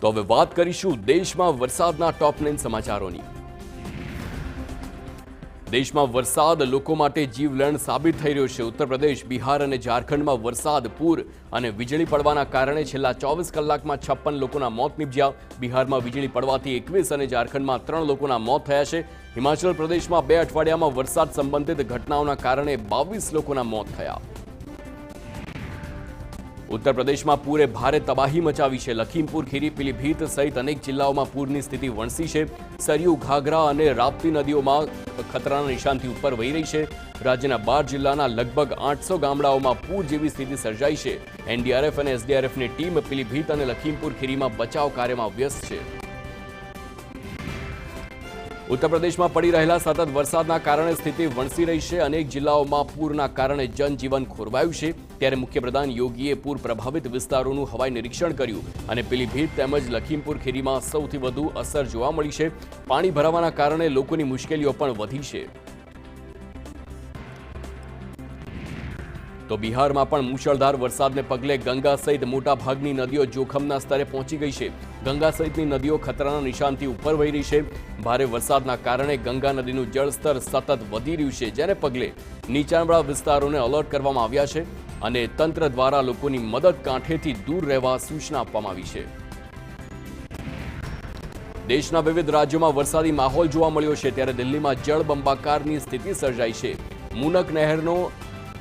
તો હવે વાત કરીશું દેશમાં વરસાદના ટોપ 9 સમાચારોની। દેશમાં વરસાદ લોકો માટે જીવલેણ સાબિત થઈ રહ્યો છે। ઉત્તર પ્રદેશ, બિહાર અને ઝારખંડમાં વરસાદ, પૂર અને વીજળી પડવાના કારણે છેલ્લા 24 કલાકમાં 56 લોકોના મોત નિપજ્યા। બિહારમાં વીજળી પડવાથી 21 અને ઝારખંડમાં 3 લોકોના મોત થયા છે। હિમાચલ પ્રદેશમાં 2 અઠવાડિયામાં વરસાદ સંબંધિત ઘટનાઓના કારણે 22 લોકોના મોત થયા। ઉત્તર પ્રદેશમાં પૂરે ભારે તબાહી મચાવી છે। લખીમપુર ખીરી, પીલીભીત સહિત અનેક જિલ્લાઓમાં પૂરની સ્થિતિ વણસી છે। સરયુ, ઘાઘરા અને રાપ્તી નદીઓમાં ખતરાના નિશાનથી ઉપર વહી રહી છે। રાજ્યના 12 જિલ્લાના લગભગ 800 ગામડાઓમાં પૂર જેવી સ્થિતિ સર્જાઈ છે। એનડીઆરએફ અને એસડીઆરએફની ટીમ પીલીભીત અને લખીમપુર ખીરીમાં બચાવ કાર્યમાં વ્યસ્ત છે। ઉત્તર પ્રદેશમાં પડી રહેલા સતત વરસાદના કારણે સ્થિતિ વણસી રહી છે। અનેક જિલ્લાઓમાં પૂરના કારણે જનજીવન ખોરવાયું છે। ત્યારે મુખ્યપ્રધાન યોગીએ પૂર પ્રભાવિત વિસ્તારોનું હવાઈ નિરીક્ષણ કર્યું અને પીલીભીત તેમજ લખીમપુર ખીરીમાં સૌથી વધુ અસર જોવા મળી છે। પાણી ભરાવાના કારણે લોકોની મુશ્કેલીઓ પણ વધી છે। તો બિહારમાં પણ મુશળધાર વરસાદને પગલે ગંગા સહિત મોટાભાગની નદીઓ જોખમના સ્તરે પહોંચી ગઈ છે। ગંગા સહિતની નદીઓ ખતરાના નિશાનથી ઉપર વહી રહી છે। ભારે વરસાદના કારણે ગંગા નદીનું જળસ્તર સતત વધી રહ્યું છે, જેને પગલે નીચાણવાળા વિસ્તારોને એલર્ટ કરવામાં આવ્યા છે અને તંત્ર દ્વારા લોકોની મદદ કાંઠેથી દૂર રહેવા સૂચના આપવામાં આવી છે। દેશના વિવિધ રાજ્યોમાં વરસાદી માહોલ જોવા મળ્યો છે। ત્યારે દિલ્હીમાં જળબંબાકારની સ્થિતિ સર્જાઈ છે। મુનક નહેરનો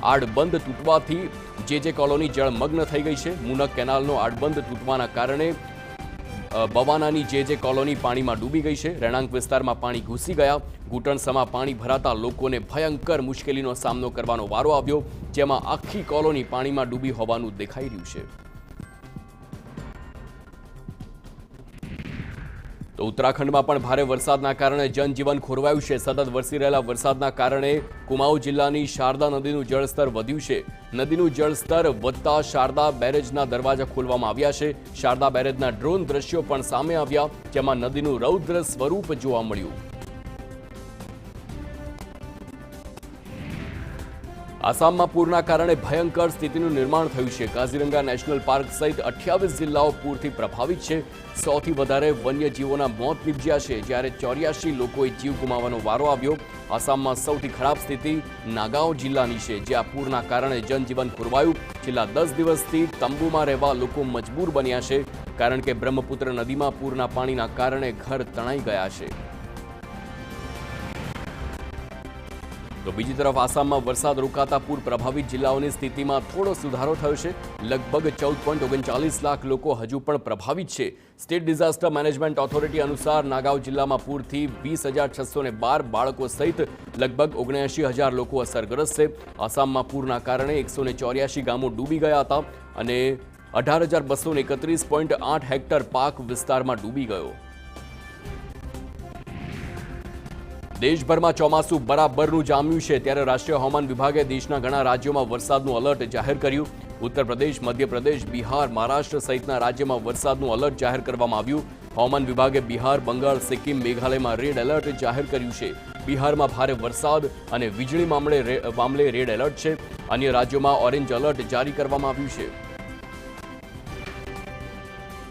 આડબંધ તૂટવાથી જે કોલોની જળમગ્ન થઈ ગઈ છે। મુનક કેનાલનો આડબંધ તૂટવાના કારણે બવાનાની જે કોલોની પાણીમાં ડૂબી ગઈ છે। રહેણાંક વિસ્તારમાં પાણી ઘૂસી ગયા। ઘૂંટણસમા પાણી ભરાતા લોકોને ભયંકર મુશ્કેલીનો સામનો કરવાનો વારો આવ્યો, જેમાં આખી કોલોની પાણીમાં ડૂબી હોવાનું દેખાઈ રહ્યું છે। તો ઉત્તરાખંડમાં પણ ભારે વરસાદના કારણે જનજીવન ખોરવાયું છે। સતત વરસી રહેલા વરસાદના કારણે કુમાઉ જિલ્લાની શારદા નદીનું જળસ્તર વધ્યું છે। નદીનું જળસ્તર વધતા શારદા બેરેજના દરવાજા ખોલવામાં આવ્યા છે। શારદા બેરેજના ડ્રોન દ્રશ્યો પણ સામે આવ્યા, જેમાં નદીનું રૌદ્ર સ્વરૂપ જોવા મળ્યું। આસામમાં પૂરના કારણે ભયંકર સ્થિતિનું નિર્માણ થયું છે। કાઝીરંગા નેશનલ પાર્ક સહિત 28 જિલ્લાઓ પૂરથી પ્રભાવિત છે। 100થી વધારે વન્યજીવોના મોત નિપજ્યા છે, જ્યારે 84 લોકોએ જીવ ગુમાવવાનો વારો આવ્યો। આસામમાં સૌથી ખરાબ સ્થિતિ નાગાંવ જિલ્લાની છે, જ્યાં પૂરના કારણે જનજીવન ખોરવાયું। છેલ્લા 10 દિવસથી તંબુમાં રહેવા લોકો મજબૂર બન્યા છે, કારણ કે બ્રહ્મપુત્ર નદીમાં પૂરના પાણીના કારણે ઘર તણાઈ ગયા છે। તો બીજી તરફ આસામમાં વરસાદ રોકાતા પૂર પ્રભાવિત જિલ્લાઓની સ્થિતિમાં થોડો સુધારો થયો છે। લગભગ 14.39 લાખ લોકો હજુ પણ પ્રભાવિત છે। સ્ટેટ ડિઝાસ્ટર મેનેજમેન્ટ ઓથોરિટી અનુસાર નાગાંવ જિલ્લામાં પૂરથી 20,612 બાળકો સહિત લગભગ 79,000 લોકો અસરગ્રસ્ત છે। આસામમાં પૂરના કારણે 184 ગામો ડૂબી ગયા હતા અને 18,231.8 હેક્ટર પાક વિસ્તારમાં ડૂબી ગયો। દેશભરમાં ચોમાસું બરાબરનું જામ્યું છે। ત્યારે રાષ્ટ્રીય હવામાન વિભાગે દેશના ઘણા રાજ્યોમાં વરસાદનું એલર્ટ જાહેર કર્યું। ઉત્તર પ્રદેશ, મધ્યપ્રદેશ, બિહાર, મહારાષ્ટ્ર સહિતના રાજ્યોમાં વરસાદનું એલર્ટ જાહેર કરવામાં આવ્યું। હવામાન વિભાગે બિહાર, બંગાળ, સિક્કિમ, મેઘાલયમાં રેડ એલર્ટ જાહેર કર્યું છે। બિહારમાં ભારે વરસાદ અને વીજળી મામલે રેડ એલર્ટ છે। અન્ય રાજ્યોમાં ઓરેન્જ એલર્ટ જારી કરવામાં આવ્યું છે।